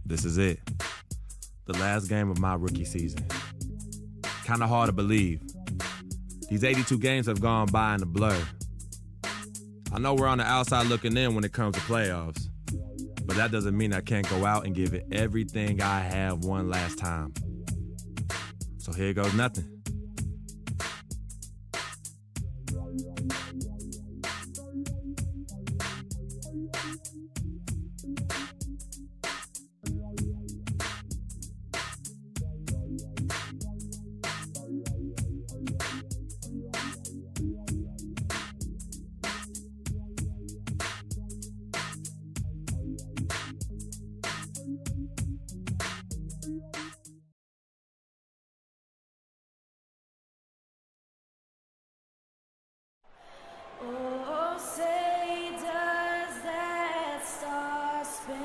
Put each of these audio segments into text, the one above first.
This is it. The last game of my rookie season. Kinda hard to believe. These 82 games have gone by in a blur. I know we're on the outside looking in when it comes to playoffs, but that doesn't mean I can't go out and give it everything I have one last time. So here goes nothing. Oh, say does that star-spangled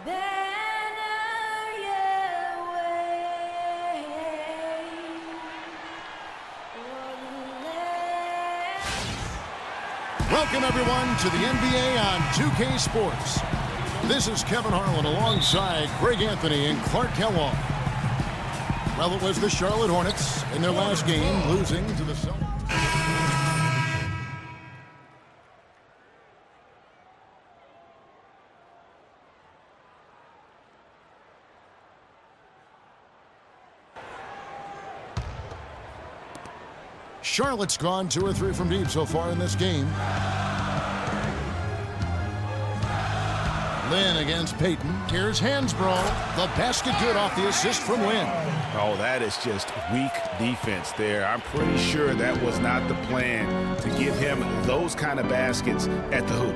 banner yet wave o'er the land? Welcome, everyone, to the NBA on 2K Sports. This is Kevin Harlan alongside Greg Anthony and Clark Kellogg. Well, it was the Charlotte Hornets in their last game, losing to the Celtics. Charlotte's gone 2 or 3 from deep so far in this game. Lynn against Payton. Here's Hansbrough. The basket good off the assist from Lynn. Oh, that is just weak defense there. I'm pretty sure that was not the plan to give him those kind of baskets at the hoop.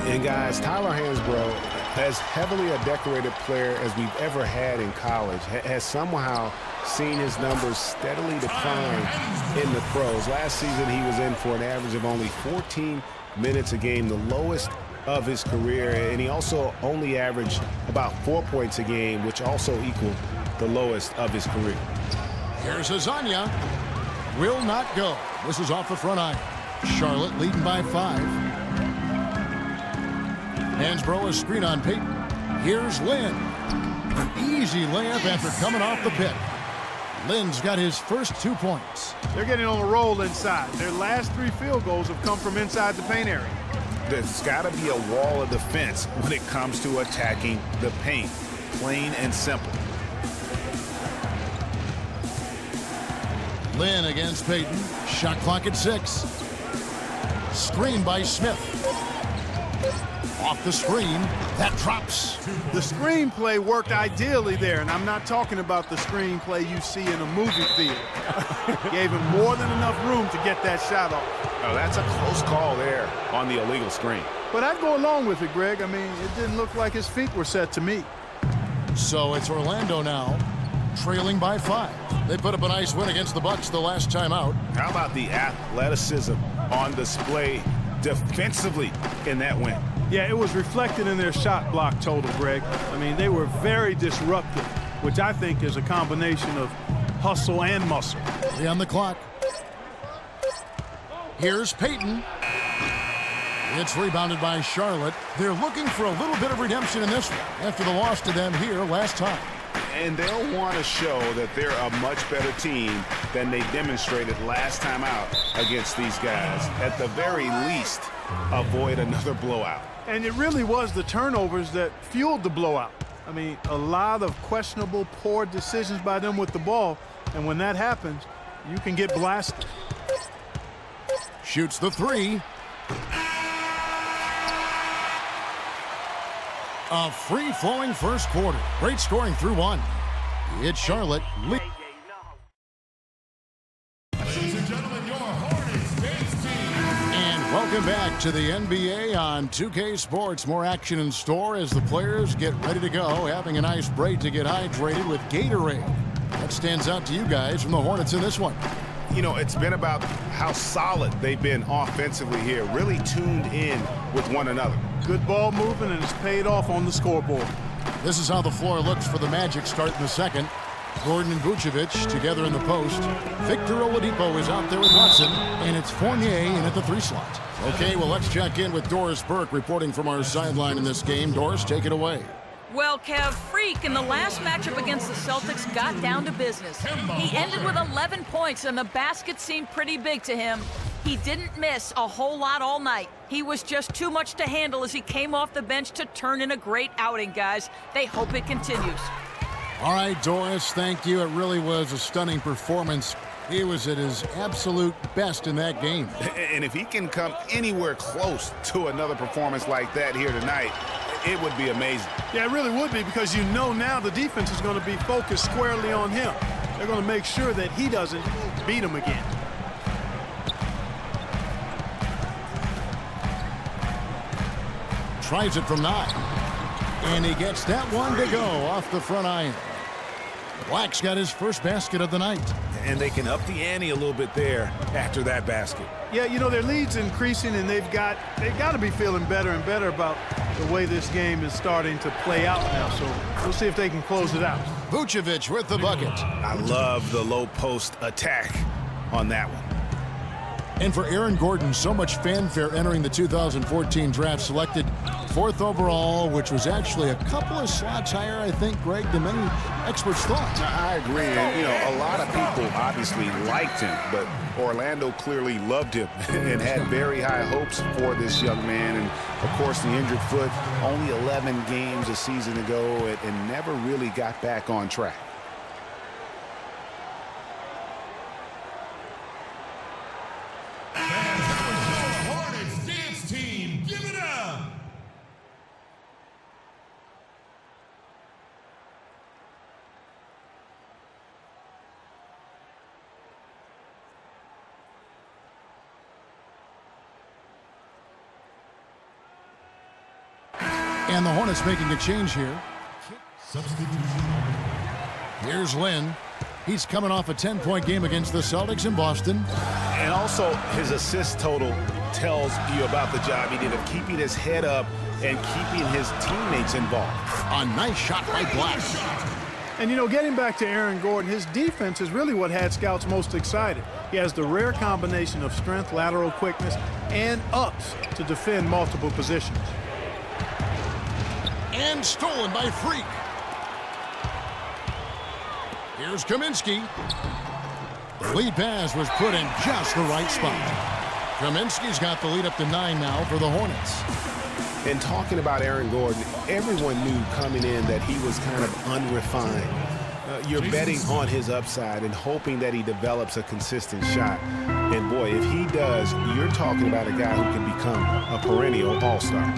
And guys, Tyler Hansbrough, as heavily a decorated player as we've ever had in college, has somehow seen his numbers steadily decline in the pros. Last season, he was in for an average of only 14 minutes a game, the lowest of his career, and he also only averaged about 4 points a game, which also equaled the lowest of his career. Here's Azania. Will not go. This is off the front iron. Charlotte leading by 5. Hansbrough, a screen on Payton. Here's Lynn. An easy layup after coming off the pick. Lynn's got his first 2 points. They're getting on a roll inside. Their last 3 field goals have come from inside the paint area. There's got to be a wall of defense when it comes to attacking the paint. Plain and simple. Lynn against Payton. Shot clock at 6. Screen by Smith. Off the screen. That drops. The screenplay worked ideally there, and I'm not talking about the screenplay you see in a movie theater. Gave him more than enough room to get that shot off. Oh, that's a close call there on the illegal screen. But I'd go along with it, Greg. I mean, it didn't look like his feet were set to me. So it's Orlando now, trailing by 5. They put up a nice win against the Bucks the last time out. How about the athleticism on display defensively in that win? Yeah, it was reflected in their shot block total, Greg. I mean, they were very disruptive, which I think is a combination of hustle and muscle. 3 on the clock. Here's Payton. It's rebounded by Charlotte. They're looking for a little bit of redemption in this one after the loss to them here last time. And they'll want to show that they're a much better team than they demonstrated last time out against these guys. At the very least, avoid another blowout. And it really was the turnovers that fueled the blowout. I mean, a lot of questionable, poor decisions by them with the ball. And when that happens, you can get blasted. Shoots the 3. A free-flowing first quarter. Great scoring through 1. It's Charlotte. Ladies and gentlemen, your Hornets team. And welcome back to the NBA on 2K Sports. More action in store as the players get ready to go, having a nice break to get hydrated with Gatorade. What stands out to you guys from the Hornets in this one? You know, it's been about how solid they've been offensively here, really tuned in with one another. Good ball movement, and it's paid off on the scoreboard. This is how the floor looks for the Magic start in the second. Gordon and Vucevic together in the post. Victor Oladipo is out there with Watson, and it's Fournier in at the 3 slot. Okay, well, let's check in with Doris Burke reporting from our sideline in this game. Doris, take it away. Well, Kev, Freak in the last matchup against the Celtics got down to business. He ended with 11 points, and the basket seemed pretty big to him. He didn't miss a whole lot all night. He was just too much to handle as he came off the bench to turn in a great outing, guys. They hope it continues. All right, Doris, thank you. It really was a stunning performance. He was at his absolute best in that game. And if he can come anywhere close to another performance like that here tonight, it would be amazing. Yeah, it really would be, because you know now the defense is going to be focused squarely on him. They're going to make sure that he doesn't beat him again. Tries it from 9. And he gets that one to go off the front iron. Black's got his first basket of the night. And they can up the ante a little bit there after that basket. Yeah, you know, their lead's increasing, and they've got to be feeling better and better about the way this game is starting to play out now. So we'll see if they can close it out. Vucevic with the bucket. I love the low post attack on that one. And for Aaron Gordon, so much fanfare entering the 2014 draft, selected 4th overall, which was actually a couple of slots higher, I think, Greg, than many experts thought. I agree. And, you know, a lot of people obviously liked him, but Orlando clearly loved him and had very high hopes for this young man. And, of course, the injured foot, only 11 games a season ago, and never really got back on track. Hornets dance team, give it up! And the Hornets making a change here. Substitution. Here's Lynn. He's coming off a 10-point game against the Celtics in Boston. And also, his assist total tells you about the job he did of keeping his head up and keeping his teammates involved. A nice shot by Black. And, you know, getting back to Aaron Gordon, his defense is really what had scouts most excited. He has the rare combination of strength, lateral quickness, and ups to defend multiple positions. And stolen by Freak. Here's Kaminsky. The lead pass was put in just the right spot. Kaminsky's got the lead up to 9 now for the Hornets. And talking about Aaron Gordon, everyone knew coming in that he was kind of unrefined. You're betting on his upside and hoping that he develops a consistent shot. And boy, if he does, you're talking about a guy who can become a perennial all-star.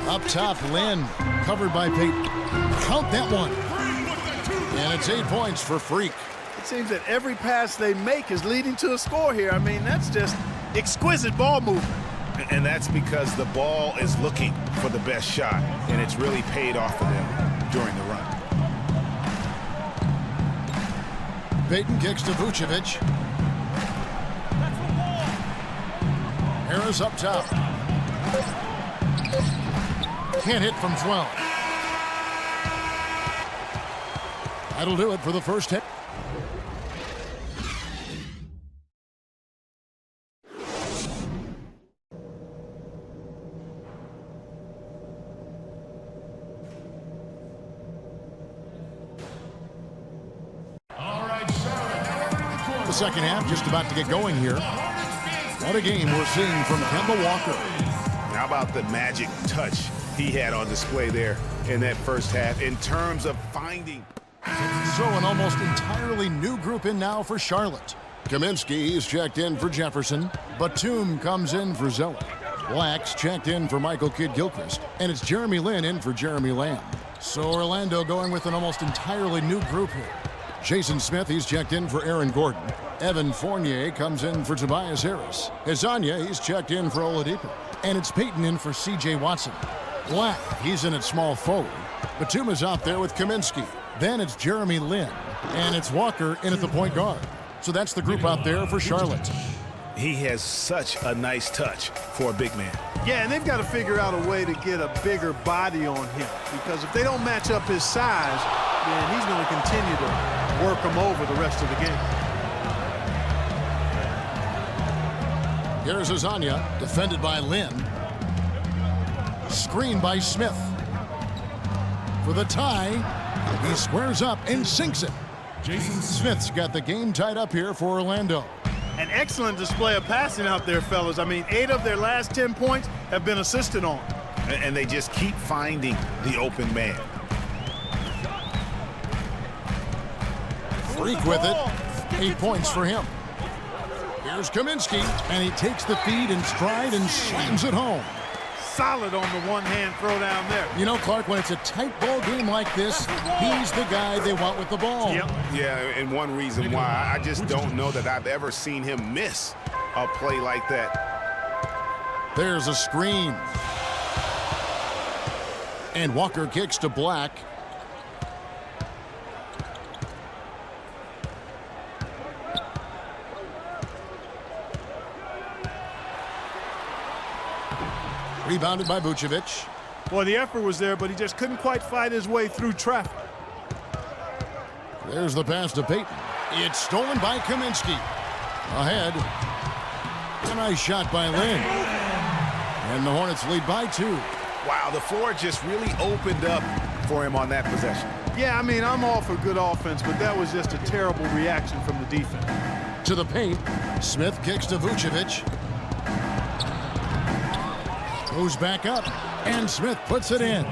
Up top, Lynn, covered by Payton. Count that one. And it's 8 points for Freak. It seems that every pass they make is leading to a score here. I mean, that's just exquisite ball movement. And that's because the ball is looking for the best shot, and it's really paid off for them during the run. Payton kicks to Vucevic. Harris up top. Can't hit from 12. That'll do it for the first hit. All right, Charlotte. The second half just about to get going here. What a game we're seeing from Kemba Walker. How about the magic touch he had on display there in that first half in terms of finding? So an almost entirely new group in now for Charlotte. Kaminsky is checked in for Jefferson. Batum comes in for Zeller. Black's checked in for Michael Kidd-Gilchrist. And it's Jeremy Lin in for Jeremy Lamb. So Orlando going with an almost entirely new group here. Jason Smith, he's checked in for Aaron Gordon. Evan Fournier comes in for Tobias Harris. Hezonja, he's checked in for Oladipo. And it's Payton in for C.J. Watson. Black, he's in at small forward. Batum is out there with Kaminsky. Then it's Jeremy Lin. And it's Walker in at the point guard. So that's the group out there for Charlotte. He has such a nice touch for a big man. Yeah, and they've got to figure out a way to get a bigger body on him, because if they don't match up his size, then he's going to continue to work him over the rest of the game. Here's Hezonja, defended by Lin. Screen by Smith. For the tie, he squares up and sinks it. Jason Smith's got the game tied up here for Orlando. An excellent display of passing out there, fellas. I mean, 8 of their last 10 points have been assisted on. And they just keep finding the open man. Freak with it. 8 points for him. Here's Kaminsky, and he takes the feed in stride and slams it home. Solid on the one-hand throw down there. You know, Clark, when it's a tight ball game like this, he's the guy they want with the ball. Yep. Yeah, and one reason why, I just don't know that I've ever seen him miss a play like that. There's a screen. And Walker kicks to Black. Rebounded by Vucevic. Boy, the effort was there, but he just couldn't quite fight his way through traffic. There's the pass to Payton. It's stolen by Kaminsky. Ahead. A nice shot by Lynn. And the Hornets lead by 2. Wow, the floor just really opened up for him on that possession. Yeah, I mean, I'm all for good offense, but that was just a terrible reaction from the defense. To the paint. Smith kicks to Vucevic. Goes back up. And Smith puts it in.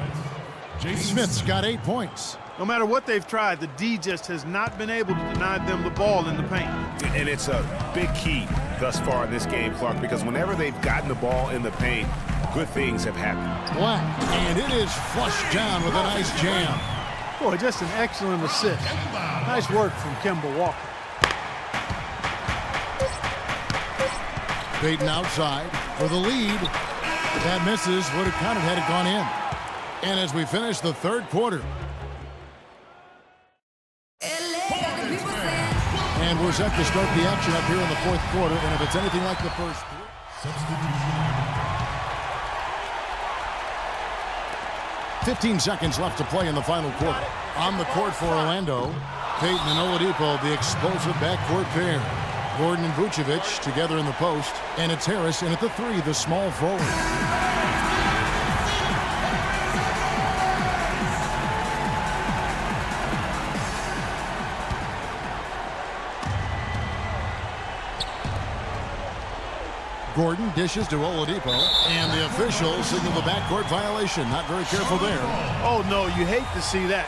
Smith's got 8 points. No matter what they've tried, the D just has not been able to deny them the ball in the paint. And it's a big key thus far in this game, Clark, because whenever they've gotten the ball in the paint, good things have happened. Black. And it is flushed down with a nice jam. Boy, just an excellent assist. Nice work from Kemba Walker. Payton outside for the lead. That misses. Would have counted had it gone in. And as we finish the third quarter. And we're set to start the action up here in the fourth quarter. And if it's anything like the first. 15 seconds left to play in the final quarter. On the court for Orlando, Payton and Oladipo, the explosive backcourt pair. Gordon and Vucevic together in the post. And it's Harris in at the 3, the small forward. Gordon dishes to Oladipo, and the officials signal the backcourt violation. Not very careful there. Oh, no, you hate to see that.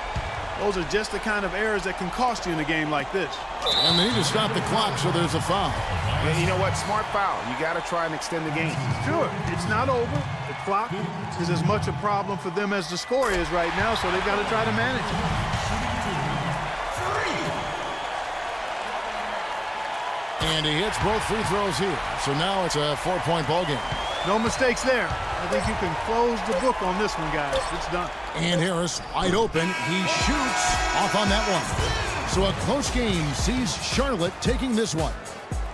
Those are just the kind of errors that can cost you in a game like this. And they need to stop the clock, so there's a foul. And you know what? Smart foul. You got to try and extend the game. Sure, it's not over. The clock is as much a problem for them as the score is right now, so they've got to try to manage it. And he hits both free throws here. So now it's a 4-point ball game. No mistakes there. I think you can close the book on this one, guys. It's done. And Harris wide open. He shoots off on that one. So a close game sees Charlotte taking this one.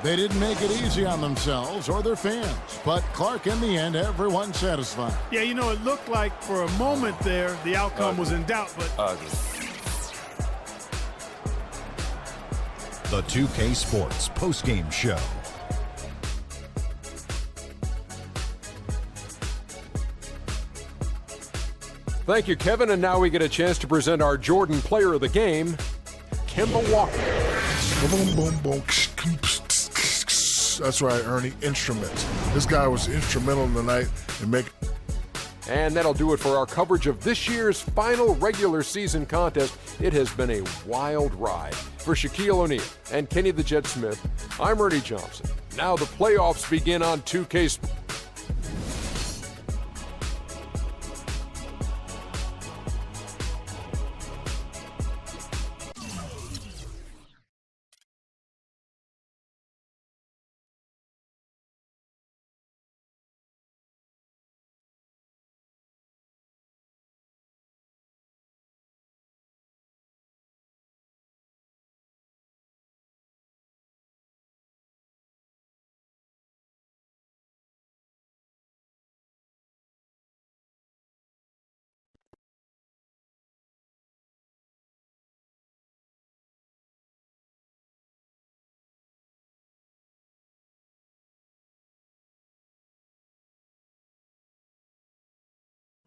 They didn't make it easy on themselves or their fans. But Clark, in the end, everyone satisfied. Yeah, you know, it looked like for a moment there the outcome was in doubt, but The 2K Sports postgame show. Thank you, Kevin. And now we get a chance to present our Jordan Player of the Game, Kemba Walker. Boom, boom, boom. That's right, Ernie. Instruments. This guy was instrumental tonight in making. And that'll do it for our coverage of this year's final regular season contest. It has been a wild ride. For Shaquille O'Neal and Kenny the Jet Smith, I'm Ernie Johnson. Now the playoffs begin on 2K Sports.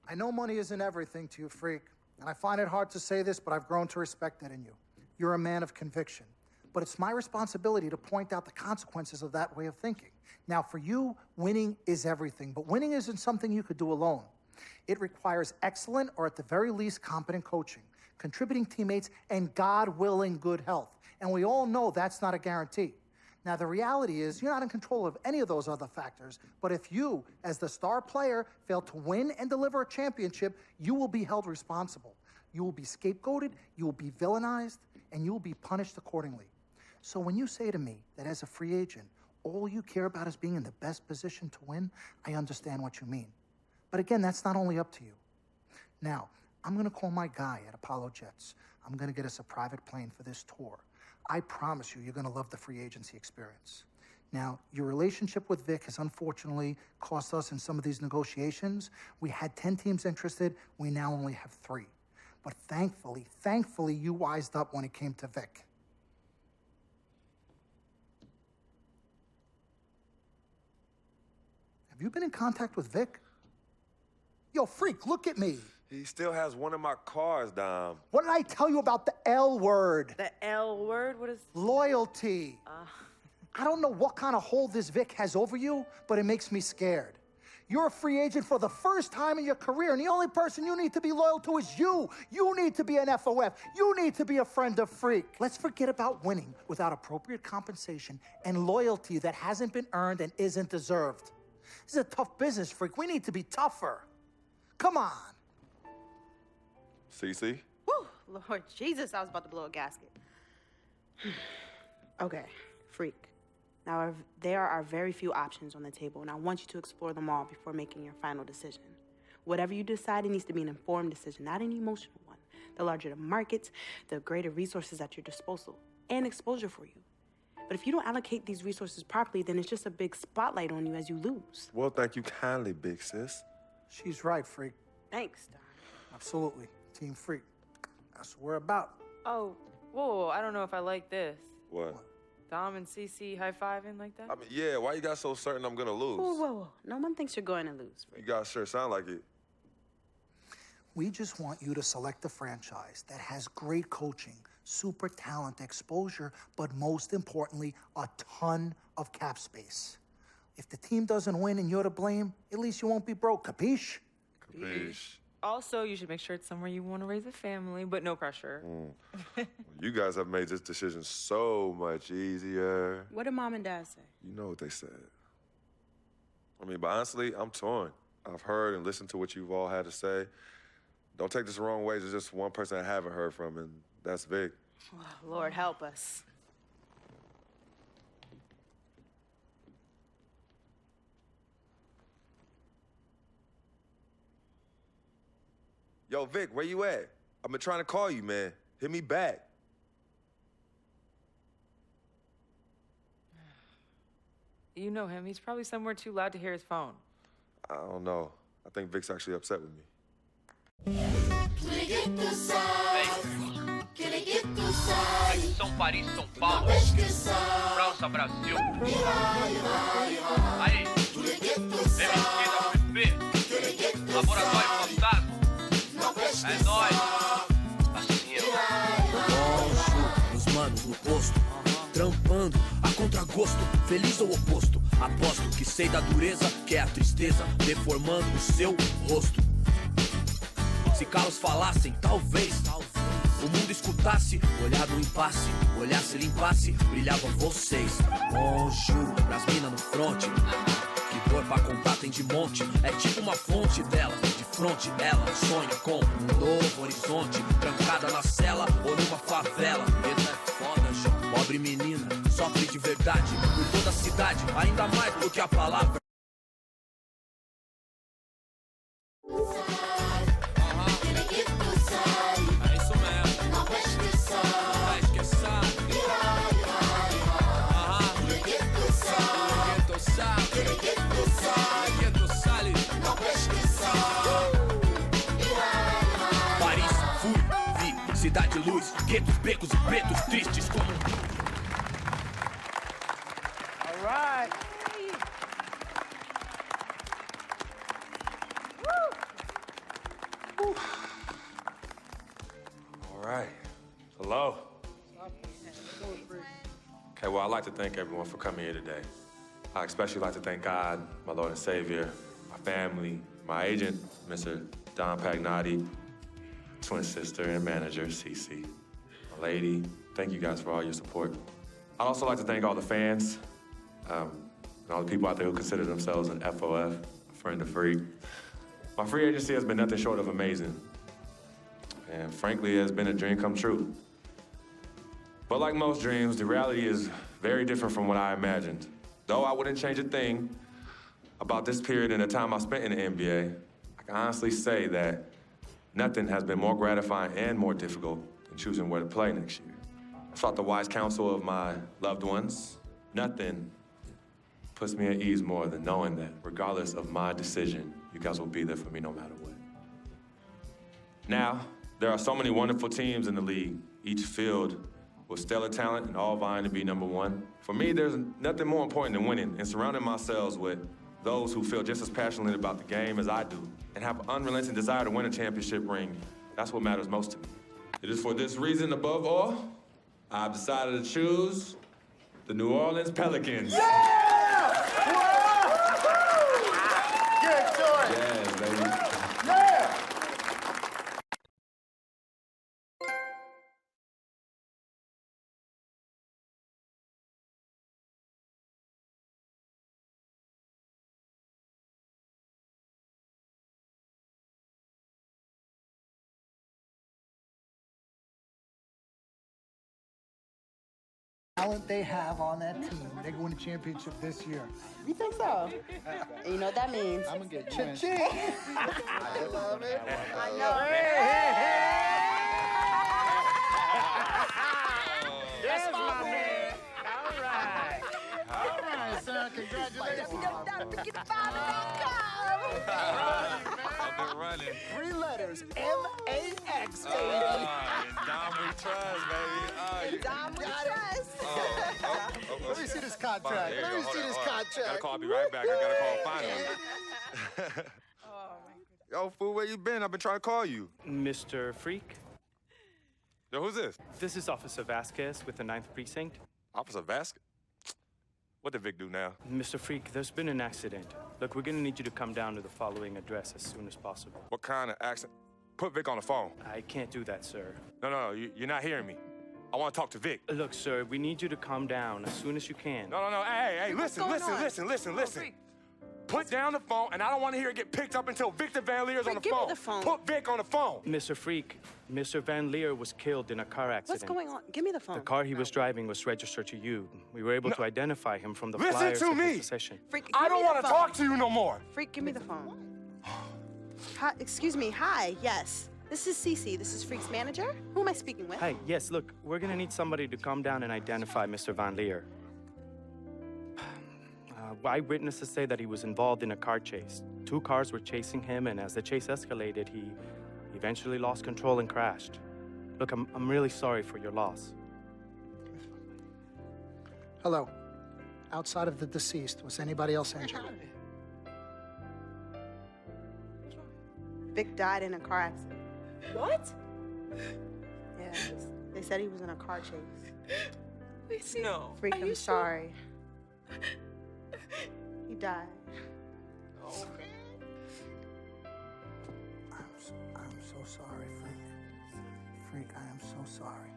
I know money isn't everything to you, Freak, and I find it hard to say this, but I've grown to respect that in you. You're a man of conviction. But it's my responsibility to point out the consequences of that way of thinking. Now, for you, winning is everything, but winning isn't something you could do alone. It requires excellent, or at the very least, competent coaching, contributing teammates, and God willing, good health. And we all know that's not a guarantee. Now, the reality is you're not in control of any of those other factors, but if you, as the star player, fail to win and deliver a championship, you will be held responsible. You will be scapegoated, you will be villainized, and you will be punished accordingly. So when you say to me that as a free agent, all you care about is being in the best position to win, I understand what you mean. But again, that's not only up to you. Now, I'm gonna call my guy at Apollo Jets. I'm gonna get us a private plane for this tour. I promise you, you're gonna love the free agency experience. Now, your relationship with Vic has unfortunately cost us in some of these negotiations. We had 10 teams interested, we now only have 3. But thankfully, you wised up when it came to Vic. Have you been in contact with Vic? Yo, Freak, look at me. He still has one of my cars, Dom. What did I tell you about the L word? The L word? What is... Loyalty. I don't know what kind of hold this Vic has over you, but it makes me scared. You're a free agent for the first time in your career, and the only person you need to be loyal to is you. You need to be an FOF. You need to be a friend of Freak. Let's forget about winning without appropriate compensation and loyalty that hasn't been earned and isn't deserved. This is a tough business, Freak. We need to be tougher. Come on. CC? Whew, Lord Jesus, I was about to blow a gasket. Okay, Freak. Now, there are very few options on the table, and I want you to explore them all before making your final decision. Whatever you decide, it needs to be an informed decision, not an emotional one. The larger the markets, the greater resources at your disposal and exposure for you. But if you don't allocate these resources properly, then it's just a big spotlight on you as you lose. Well, thank you kindly, big sis. She's right, Freak. Thanks, Don. Absolutely. Team Freak. That's what we're about. Oh, whoa, I don't know if I like this. What? Dom and CC high-fiving like that? I mean, yeah, why you got so certain I'm gonna lose? Whoa. No one thinks you're going to lose, Freak. You guys sure sound like it. We just want you to select a franchise that has great coaching, super talent, exposure, but most importantly, a ton of cap space. If the team doesn't win and you're to blame, at least you won't be broke, capiche? Capiche. Also, you should make sure it's somewhere you want to raise a family, but no pressure. Well, you guys have made this decision so much easier. What did Mom and Dad say? You know what they said. I mean, but honestly, I'm torn. I've heard and listened to what you've all had to say. Don't take this the wrong way. There's just one person I haven't heard from, and that's Vic. Oh, Lord, help us. Yo, Vic, where you at? I've been trying to call you, man. Hit me back. You know him. He's probably somewhere too loud to hear his phone. I don't know. I think Vic's actually upset with me. São Paris, São Paulo, França, Brasil. Aí, MSP, Laboratório Fantasma. É nóis. Assim, os manos no posto, trampando a contragosto, feliz ou oposto. Aposto que sei da dureza, que é a tristeza, deformando o seu rosto. Se calos falassem, talvez o mundo escutasse, olhar no impasse, olhasse, limpasse, brilhavam vocês. Juro, pras minas no fronte, que dor pra comprar tem de monte. É tipo uma fonte dela, de fronte ela sonha com um novo horizonte. Trancada na cela ou numa favela, medo é foda, já. Pobre menina, sofre de verdade, por toda a cidade, ainda mais do que a palavra. Paris, fui, vi, cidade luz, guetos, becos e pretos tristes como... All right. well, I'd like to thank everyone for coming here today. I especially like to thank God, my Lord and Savior, my family, my agent, Mr. Don Pagnotti, twin sister and manager, Cece, my lady. Thank you guys for all your support. I'd also like to thank all the fans, and all the people out there who consider themselves an FOF, a friend of Freak. My free agency has been nothing short of amazing. And frankly, it has been a dream come true. But like most dreams, the reality is very different from what I imagined. Though I wouldn't change a thing about this period and the time I spent in the NBA, I can honestly say that nothing has been more gratifying and more difficult than choosing where to play next year. I sought the wise counsel of my loved ones. Nothing puts me at ease more than knowing that regardless of my decision, you guys will be there for me no matter what. Now, there are so many wonderful teams in the league, each filled with stellar talent and all vying to be number one. For me, there's nothing more important than winning and surrounding myself with those who feel just as passionately about the game as I do and have an unrelenting desire to win a championship ring. That's what matters most to me. It is for this reason, above all, I've decided to choose the New Orleans Pelicans. Yeah! Good choice. Yeah, baby. Yeah! Talent they have on that team, they go win a championship this year. You think so? And you know what that means? I'm gonna get cha-ching. I love it. I know. Yes, my man. All right, son. Congratulations. I've been running. 3 letters. M-A-X, baby. Dom we trust, baby. Dom we trust. Let me see this contract. Let me see this contract. Gotta call. I'll be right back. I gotta call finally. Yo, fool, where you been? I've been trying to call you. Mr. Freak, Yo, who's this? this is Officer Vasquez with the 9th Precinct. Officer Vasquez? What did Vic do now? Mr. Freak, there's been an accident. Look, we're gonna need you to come down to the following address as soon as possible. What kind of accident? Put Vic on the phone. I can't do that, sir. No, you're not hearing me. I want to talk to Vic. Look, sir, we need you to come down as soon as you can. No. Hey, listen. Put down the phone, and I don't want to hear it get picked up until Victor Van Leer's on the give me phone. the phone. Put Vic on the phone. Mr. Freak, Mr. Van Leer was killed in a car accident. What's going on? Give me the phone. The car he was driving was registered to you. We were able to identify him from the Listen flyers to of me. his possession. Freak, I give don't me the want to phone. talk to you no more. Freak, give me the phone. Hi, excuse me. Hi. Yes. This is Cece. This is Freak's manager. Who am I speaking with? Hi, yes, look, we're gonna need somebody to come down and identify Mr. Van Leer. Eyewitnesses say that he was involved in a car chase. 2 cars were chasing him, and as the chase escalated, he eventually lost control and crashed. Look, I'm really sorry for your loss. Hello. Outside of the deceased, was anybody else injured? Vic died in a car accident. What? Yeah. They said he was in a car chase. No. Freak, I'm sorry. He died. I'm so sorry, Freak. Freak, I am so sorry.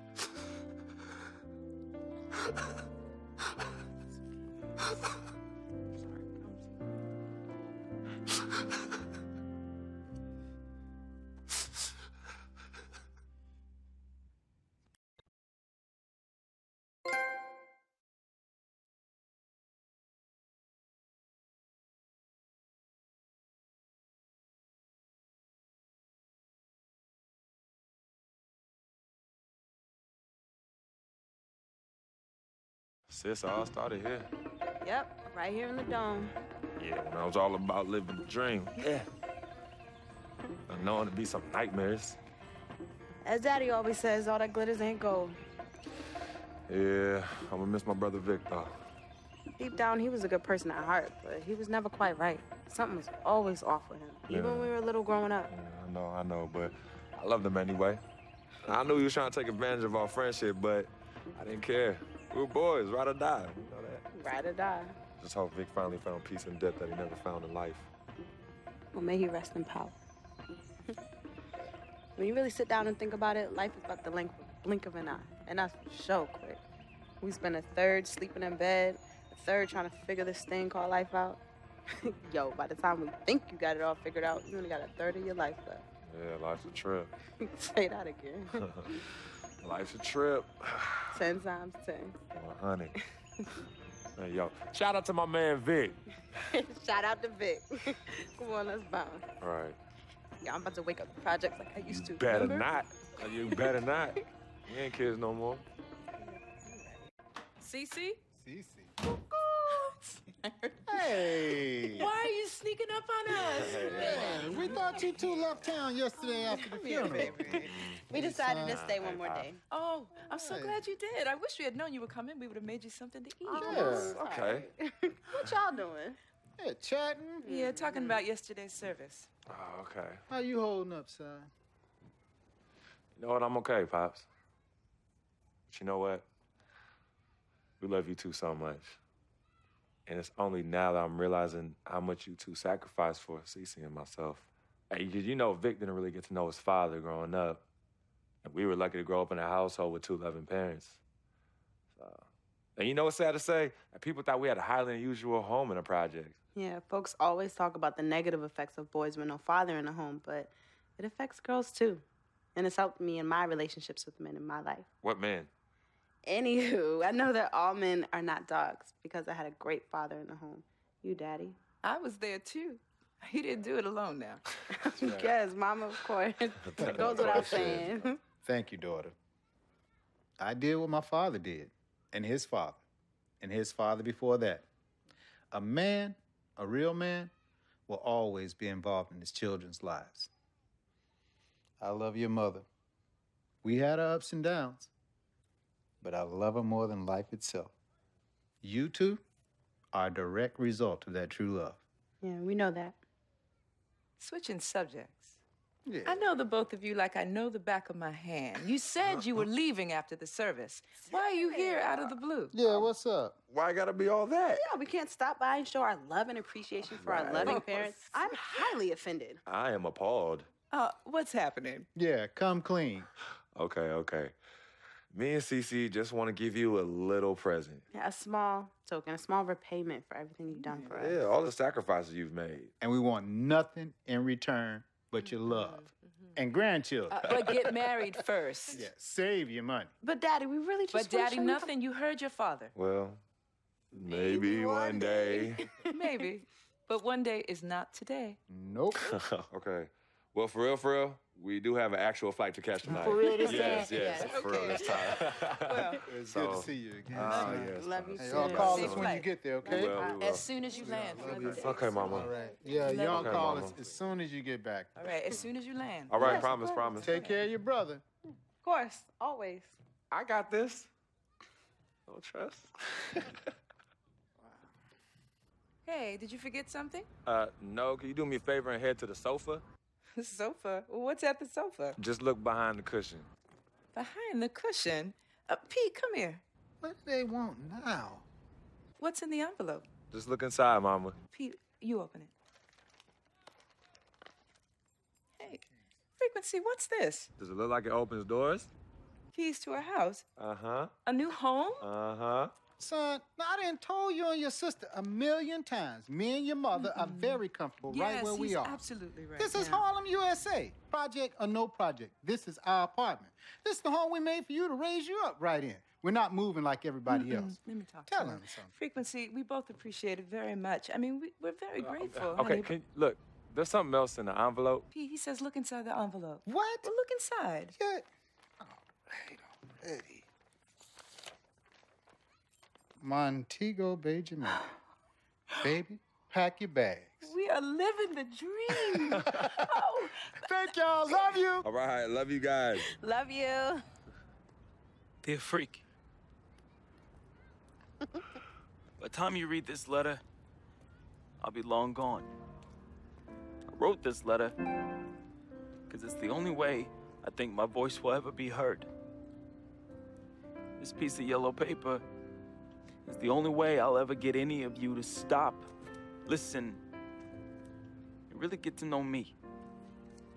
Sis, all started here. Yep, right here in the dome. Yeah, man, it was all about living the dream. Yeah. And knowing to be some nightmares. As Daddy always says, all that glitters ain't gold. Yeah, I'm gonna miss my brother Vic, though. Deep down, he was a good person at heart, but he was never quite right. Something was always off with him, even when we were little growing up. Yeah, I know, but I loved him anyway. I knew he was trying to take advantage of our friendship, but I didn't care. We're boys, ride or die. You know that? Ride or die. Just hope Vic finally found peace and depth that he never found in life. Well, may he rest in power. When you really sit down and think about it, life is about the blink of an eye. And that's so quick. We spend a third sleeping in bed, a third trying to figure this thing called life out. Yo, by the time we think you got it all figured out, you only got a third of your life left. Yeah, life's a trip. Say that again. Life's a trip. 10 times 10. Well, honey. Hey, yo, shout out to my man Vic. Shout out to Vic. Come on, let's bounce. All right. Yeah, I'm about to wake up the projects like I used to. Better remember? not. You better not. You ain't kids no more. Cece? Cece. Hey! Why are you sneaking up on us? Hey, we thought you two left town yesterday after the funeral. We decided to stay one more day. Oh, I'm so glad you did. I wish we had known you were coming. We would have made you something to eat. Oh, okay. What y'all doing? Yeah, chatting. Yeah, talking about yesterday's service. Oh, okay. How you holding up, son? You know what? I'm okay, Pops. But you know what? We love you two so much. And it's only now that I'm realizing how much you two sacrificed for Cece and myself. Hey, you know, Vic didn't really get to know his father growing up. And we were lucky to grow up in a household with two loving parents. So, and you know what's sad to say? People thought we had a highly unusual home in the project. Yeah, folks always talk about the negative effects of boys with no father in the home, but it affects girls too. And it's helped me in my relationships with men in my life. What men? Anywho, I know that all men are not dogs because I had a great father in the home. You, Daddy? I was there too. He didn't do it alone now. Yes, Mama, of course. It goes without saying. Thank you, daughter. I did what my father did, and his father before that. A man, a real man, will always be involved in his children's lives. I love your mother. We had our ups and downs, but I love her more than life itself. You two are a direct result of that true love. Yeah, we know that. Switching subjects. Yeah. I know the both of you like I know the back of my hand. You said you were leaving after the service. Why are you here out of the blue? Yeah, what's up? Why I gotta be all that? Yeah, we can't stop by and show our love and appreciation for our loving parents. I'm highly offended. I am appalled. What's happening? Yeah, come clean. Okay. Me and Cece just want to give you a little present. Yeah, a small token, a small repayment for everything you've done for us. Yeah, all the sacrifices you've made. And we want nothing in return but your love. And grandchildren. But get married first. Yeah, save your money. But Daddy, we really just But Daddy, nothing. You heard your father. Well, maybe one day. Maybe. But one day is not today. Nope. Okay. Well, for real, we do have an actual flight to catch tonight. For real this Yes, time? yes. Okay. For real this time. Well, It's good to see you again. Yes. Love you Hey, too. y'all call Safe us when flight. you get there, okay? We will. as soon as you land. Okay, Mama. All right. Yeah, y'all Okay, call Mama. us as soon as you get back. All right, as soon as you land. All right, promise. Take care of your brother. Of course, always. I got this. No trust. Hey, did you forget something? No, can you do me a favor and head to the sofa? The sofa? What's at the sofa? Just look behind the cushion. Behind the cushion? Pete, come here. What do they want now? What's in the envelope? Just look inside, Mama. Pete, you open it. Hey, Frequency, what's this? Does it look like it opens doors? Keys to a house? Uh-huh. A new home? Uh-huh. Son, now I done told you and your sister 1,000,000 times. Me and your mother are very comfortable right where we are. Yes, he's absolutely right. This is Harlem, USA. Project or no project. This is our apartment. This is the home we made for you to raise you up right in. We're not moving like everybody else. Let me talk Tell to him something. Frequency, we both appreciate it very much. I mean, we're very grateful. Okay, honey. look, there's something else in the envelope. Pete, he says look inside the envelope. What? Well, look inside. Yeah. Oh, wait already. Montego Bay, Jamaica. Baby, pack your bags. We are living the dream. Oh, thank y'all. Love you. All right, love you guys. Love you. Dear Freak, by the time you read this letter, I'll be long gone. I wrote this letter because it's the only way I think my voice will ever be heard. This piece of yellow paper It's the only way I'll ever get any of you to stop, listen, and really get to know me,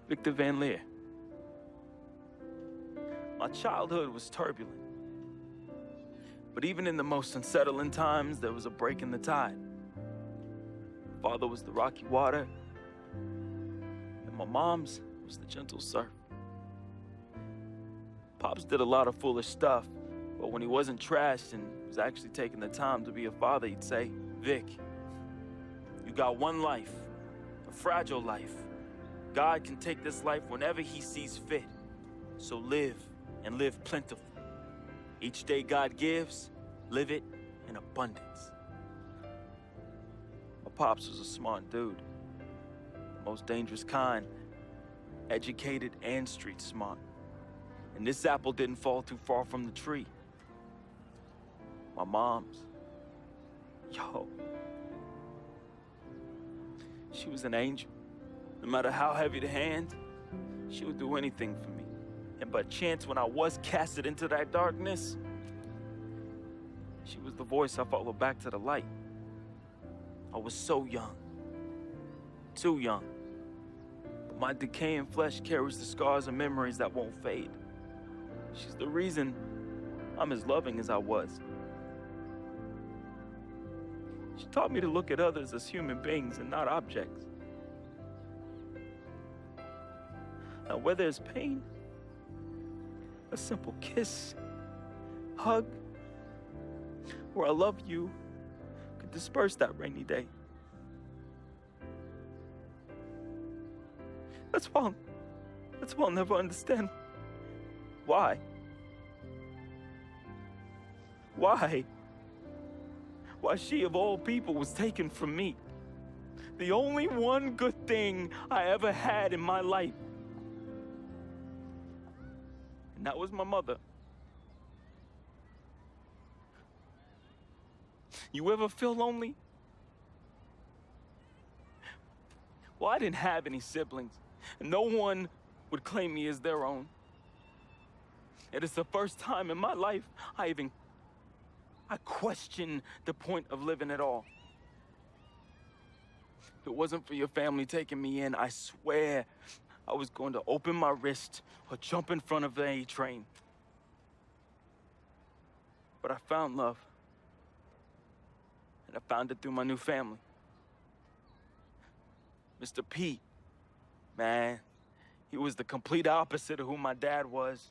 Victor Van Leer. My childhood was turbulent. But even in the most unsettling times, there was a break in the tide. Father was the rocky water, and my mom's was the gentle surf. Pops did a lot of foolish stuff, but when he wasn't trashed and was actually taking the time to be a father, he'd say, Vic, you got one life, a fragile life. God can take this life whenever he sees fit. So live, and live plentiful. Each day God gives, live it in abundance. My pops was a smart dude, the most dangerous kind, educated and street smart. And this apple didn't fall too far from the tree. My mom's, yo, she was an angel. No matter how heavy the hand, she would do anything for me. And by chance, when I was casted into that darkness, she was the voice I followed back to the light. I was so young, too young. But my decaying flesh carries the scars and memories that won't fade. She's the reason I'm as loving as I was. She taught me to look at others as human beings and not objects. Now, where there's pain, a simple kiss, hug, or I love you could disperse that rainy day. That's why I'll never understand why. Why she of all people was taken from me. The only one good thing I ever had in my life. And that was my mother. You ever feel lonely? Well, I didn't have any siblings, and no one would claim me as their own. It is the first time in my life I questioned the point of living at all. If it wasn't for your family taking me in, I swear I was going to open my wrist or jump in front of the A train. But I found love. And I found it through my new family. Mr. Pete, man, he was the complete opposite of who my dad was.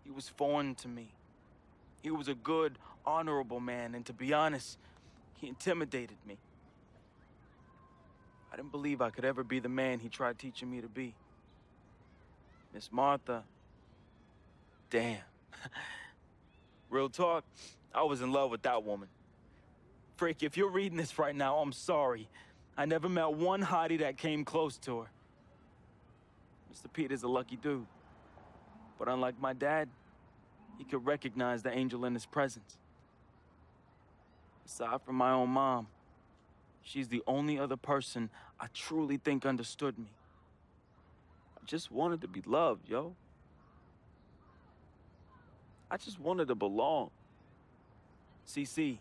He was foreign to me. He was a good, honorable man, and to be honest, he intimidated me. I didn't believe I could ever be the man he tried teaching me to be. Miss Martha, damn. Real talk, I was in love with that woman. Frick, if you're reading this right now, I'm sorry. I never met one hottie that came close to her. Mr. Pete is a lucky dude. But unlike my dad, he could recognize the angel in his presence. Aside from my own mom, she's the only other person I truly think understood me. I just wanted to be loved, yo. I just wanted to belong. CC,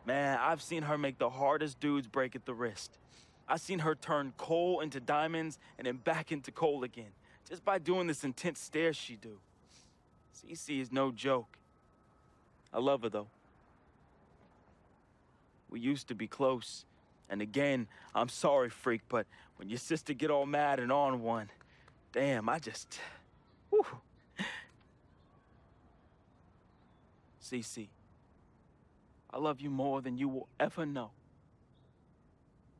man, I've seen her make the hardest dudes break at the wrist. I've seen her turn coal into diamonds and then back into coal again, just by doing this intense stare she do. CC is no joke. I love her, though. We used to be close. And again, I'm sorry, freak, but when your sister get all mad and on one, damn, I just... Whew. CC, I love you more than you will ever know.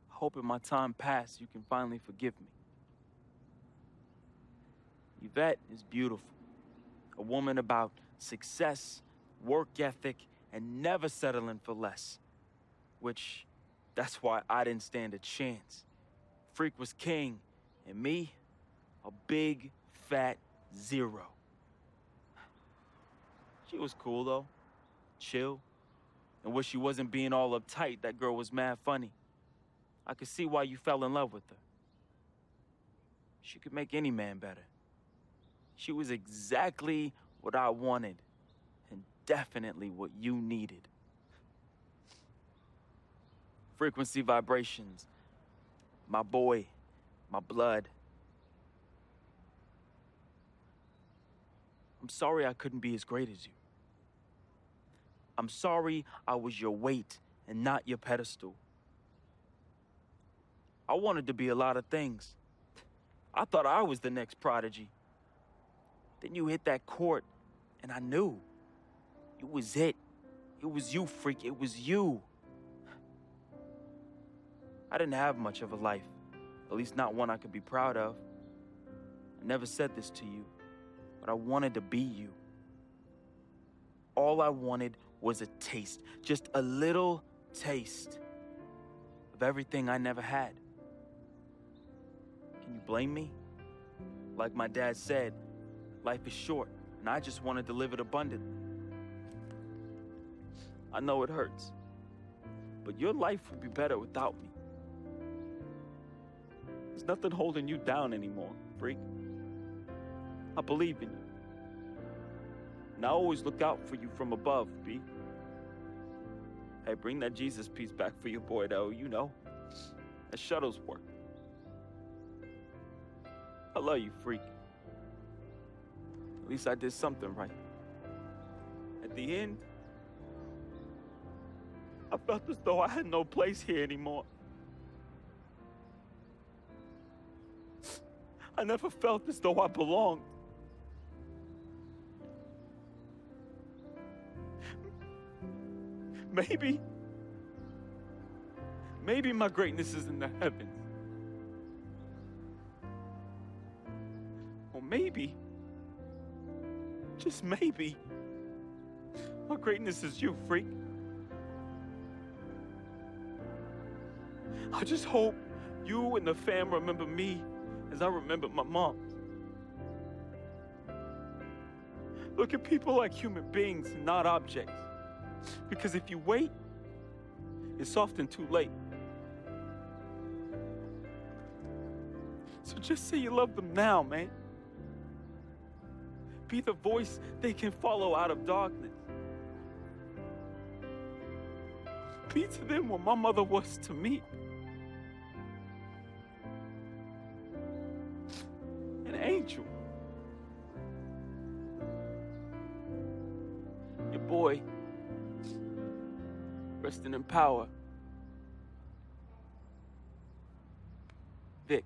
I hope in my time past you can finally forgive me. Yvette is beautiful. A woman about success, work ethic, and never settling for less. Which, that's why I didn't stand a chance. Freak was king, and me, a big, fat zero. She was cool, though. Chill. And when she wasn't being all uptight, that girl was mad funny. I could see why you fell in love with her. She could make any man better. She was exactly what I wanted. And definitely what you needed. Frequency Vibrations, my boy, my blood. I'm sorry I couldn't be as great as you. I'm sorry I was your weight and not your pedestal. I wanted to be a lot of things. I thought I was the next prodigy. Then you hit that court, and I knew. It was it. It was you, freak. It was you. I didn't have much of a life, at least not one I could be proud of. I never said this to you, but I wanted to be you. All I wanted was a taste, just a little taste of everything I never had. Can you blame me? Like my dad said, life is short, and I just wanted to live it abundantly. I know it hurts, but your life would be better without me. There's nothing holding you down anymore, freak. I believe in you. And I always look out for you from above, B. Hey, bring that Jesus piece back for your boy, though, you know. That shuttle's work. I love you, freak. At least I did something right. At the end, I felt as though I had no place here anymore. I never felt as though I belonged. Maybe my greatness is in the heavens. Or maybe, just maybe, my greatness is you, freak. I just hope you and the fam remember me as I remember my mom. Look at people like human beings, not objects. Because if you wait, it's often too late. So just say you love them now, man. Be the voice they can follow out of darkness. Be to them what my mother was to me. An angel. Your boy, resting in power, Vic.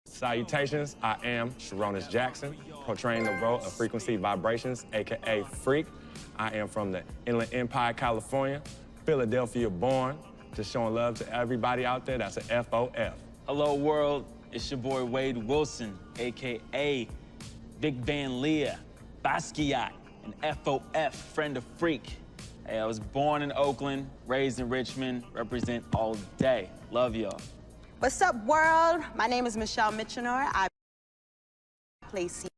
Salutations, I am Sharonis Jackson, portraying the role of Frequency Vibrations, aka Freak. I am from the Inland Empire, California, Philadelphia born, just showing love to everybody out there. That's an FOF. Hello world, it's your boy Wade Wilson, aka Vic Van Leer, Basquiat, and FOF, friend of Freak. Hey, I was born in Oakland, raised in Richmond, represent all day. Love y'all. What's up, world? My name is Michelle Mitchenor. I play C.